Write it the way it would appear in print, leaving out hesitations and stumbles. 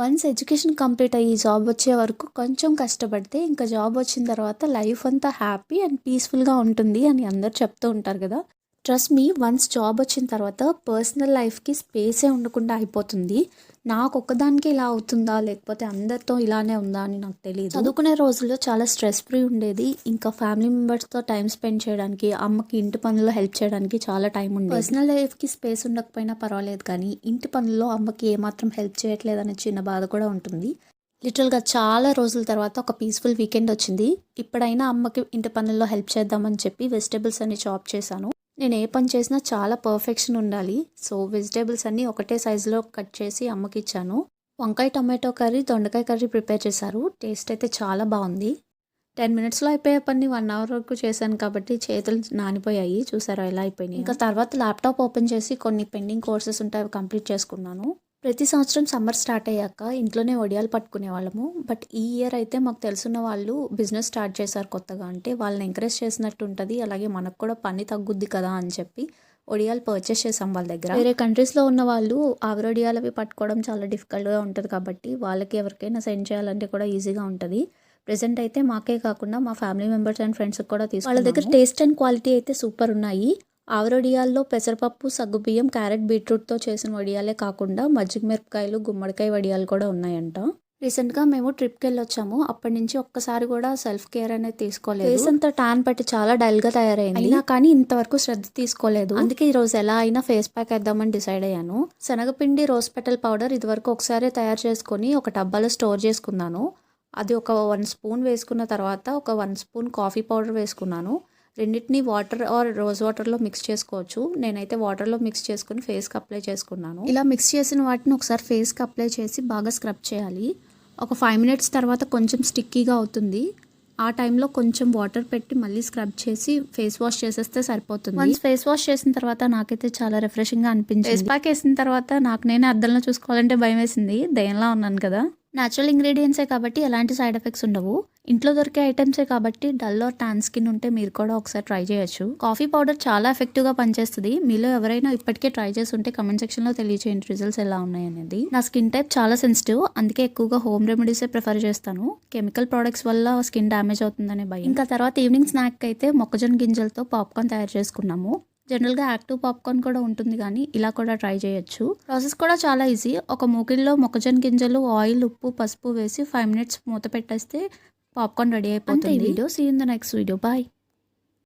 Once education complete అయ్యి job వచ్చే వరకు కొంచెం కష్టపడితే ఇంకా జాబ్ వచ్చిన తర్వాత లైఫ్ అంతా హ్యాపీ అండ్ పీస్ఫుల్గా ఉంటుంది అని అందరు చెప్తూ ఉంటారు కదా. ట్రస్ట్ మీ, వన్స్ జాబ్ వచ్చిన తర్వాత పర్సనల్ లైఫ్కి స్పేసే ఉండకుండా అయిపోతుంది. నాకు ఒక్కదానికి ఇలా అవుతుందా లేకపోతే అందరితో ఇలానే ఉందా అని నాకు తెలియదు. చదువుకునే రోజుల్లో చాలా స్ట్రెస్ ఫ్రీ ఉండేది. ఇంకా ఫ్యామిలీ మెంబర్స్తో టైం స్పెండ్ చేయడానికి, అమ్మకి ఇంటి పనుల్లో హెల్ప్ చేయడానికి చాలా టైం ఉండేది. పర్సనల్ లైఫ్కి స్పేస్ ఉండకపోయినా పర్వాలేదు, కానీ ఇంటి పనుల్లో అమ్మకి ఏమాత్రం హెల్ప్ చేయట్లేదనే చిన్న బాధ కూడా ఉంటుంది. లిటరల్గా చాలా రోజుల తర్వాత ఒక పీస్ఫుల్ వీకెండ్ వచ్చింది. ఇప్పుడైనా అమ్మకి ఇంటి పనుల్లో హెల్ప్ చేద్దామని చెప్పి వెజిటేబుల్స్ అన్ని చాప్ చేశాను. నేను ఏ పని చేసినా చాలా పర్ఫెక్షన్ ఉండాలి. సో వెజిటేబుల్స్ అన్నీ ఒకటే సైజులో కట్ చేసి అమ్మకి ఇచ్చాను. వంకాయ టమాటో కర్రీ, దొండకాయ కర్రీ ప్రిపేర్ చేశారు. టేస్ట్ అయితే చాలా బాగుంది. 10 మినిట్స్లో అయిపోయే పని 1 అవర్ వరకు చేశాను కాబట్టి చేతులు నానిపోయాయి. చూసారా ఎలా అయిపోయినాయి. ఇంకా తర్వాత ల్యాప్టాప్ ఓపెన్ చేసి కొన్ని పెండింగ్ కోర్సెస్ ఉంటాయి, అవి కంప్లీట్ చేసుకున్నాను. ప్రతి సంవత్సరం సమ్మర్ స్టార్ట్ అయ్యాక ఇంట్లోనే వడియాలు పట్టుకునే వాళ్ళము. బట్ ఈ ఇయర్ అయితే మాకు తెలుసున్న వాళ్ళు బిజినెస్ స్టార్ట్ చేశారు కొత్తగా. అంటే వాళ్ళని ఎంకరేజ్ చేసినట్టు ఉంటుంది, అలాగే మనకు కూడా పని తగ్గుద్ది కదా అని చెప్పి వడియాలు పర్చేస్ చేసాం వాళ్ళ దగ్గర. వేరే కంట్రీస్లో ఉన్న వాళ్ళు ఆవిరొడియాలు అవి పట్టుకోవడం చాలా డిఫికల్ట్గా ఉంటుంది కాబట్టి వాళ్ళకి ఎవరికైనా సెండ్ చేయాలంటే కూడా ఈజీగా ఉంటుంది. ప్రెజెంట్ అయితే మాకే కాకుండా మా ఫ్యామిలీ మెంబర్స్ అండ్ ఫ్రెండ్స్కి కూడా తీసుకున్నాము. వాళ్ళ దగ్గర టేస్ట్ అండ్ క్వాలిటీ అయితే సూపర్ ఉన్నాయి. ఆవిరొడియాల్లో పెసరపప్పు, సగ్గుబియ్యం, క్యారెట్, బీట్రూట్తో చేసిన వడియాలే కాకుండా మజ్జిగ మిరపకాయలు, గుమ్మడికాయ వడియాలు కూడా ఉన్నాయంట. రీసెంట్గా మేము ట్రిప్కి వెళ్ళొచ్చాము. అప్పటి నుంచి ఒక్కసారి కూడా సెల్ఫ్ కేర్ అనేది తీసుకోలేదు. ఫేస్ అంతా ట్యాన్ పట్టి చాలా డల్గా తయారైంది. అయినా కానీ ఇంతవరకు శ్రద్ధ తీసుకోలేదు. అందుకే ఈ రోజు ఎలా అయినా ఫేస్ ప్యాక్ వేద్దామని డిసైడ్ అయ్యాను. శనగపిండి, రోజ్ పెటల్ పౌడర్ ఇదివరకు ఒకసారి తయారు చేసుకొని ఒక డబ్బాలో స్టోర్ చేసుకున్నాను. అది ఒక 1 స్పూన్ వేసుకున్న తర్వాత ఒక 1 స్పూన్ కాఫీ పౌడర్ వేసుకున్నాను. రెండింటిని వాటర్ ఆర్ రోజ్ వాటర్లో మిక్స్ చేసుకోవచ్చు. నేనైతే వాటర్లో మిక్స్ చేసుకుని ఫేస్కి అప్లై చేసుకున్నాను. ఇలా మిక్స్ చేసిన వాటిని ఒకసారి ఫేస్కి అప్లై చేసి బాగా స్క్రబ్ చేయాలి. ఒక 5 మినిట్స్ తర్వాత కొంచెం స్టిక్కీగా అవుతుంది. ఆ టైంలో కొంచెం వాటర్ పెట్టి మళ్ళీ స్క్రబ్ చేసి ఫేస్ వాష్ చేసేస్తే సరిపోతుంది. వన్స్ ఫేస్ వాష్ చేసిన తర్వాత నాకైతే చాలా రిఫ్రెషింగ్గా అనిపించింది. ఫేస్ ప్యాక్ వేసిన తర్వాత నాకు నేనే అద్దంలో చూసుకోవాలంటే భయం వేసింది. దయ్యంలా ఉన్నాను కదా. న్యాచురల్ ఇంగ్రీడియంట్సే కాబట్టి ఎలాంటి సైడ్ ఎఫెక్ట్స్ ఉండవు. ఇంట్లో దొరికే ఐటమ్సే కాబట్టి డల్ ఆర్ ట్యాన్ స్కిన్ ఉంటే మీరు కూడా ఒకసారి ట్రై చేయొచ్చు. కాఫీ పౌడర్ చాలా ఎఫెక్టివ్గా పనిచేస్తుంది. మీలో ఎవరైనా ఇప్పటికే ట్రై చేసి ఉంటే కమెంట్ సెక్షన్లో తెలియచేయండి రిజల్ట్స్ ఎలా ఉన్నాయనేది. నా స్కిన్ టైప్ చాలా సెన్సిటివ్, అందుకే ఎక్కువగా హోమ్ రెమెడీసే ప్రిఫర్ చేస్తాను. కెమికల్ ప్రోడక్ట్స్ వల్ల స్కిన్ డ్యామేజ్ అవుతుందనే భయం. ఇంకా తర్వాత ఈవినింగ్ స్నాక్ అయితే మొక్కజొన్న గింజలతో పాప్కార్న్ తయారు చేసుకున్నాము. జనరల్గా యాక్టివ్ పాప్కార్న్ కూడా ఉంటుంది, కానీ ఇలా కూడా ట్రై చేయొచ్చు. ప్రాసెస్ కూడా చాలా ఈజీ. ఒక మూకిల్లో మొక్కజొన్న గింజలు, ఆయిల్, ఉప్పు, పసుపు వేసి 5 మినిట్స్ మూత పెట్టేస్తే పాప్కార్న్ రెడీ అయిపోతుంది. ఈ video see in the next video. Bye.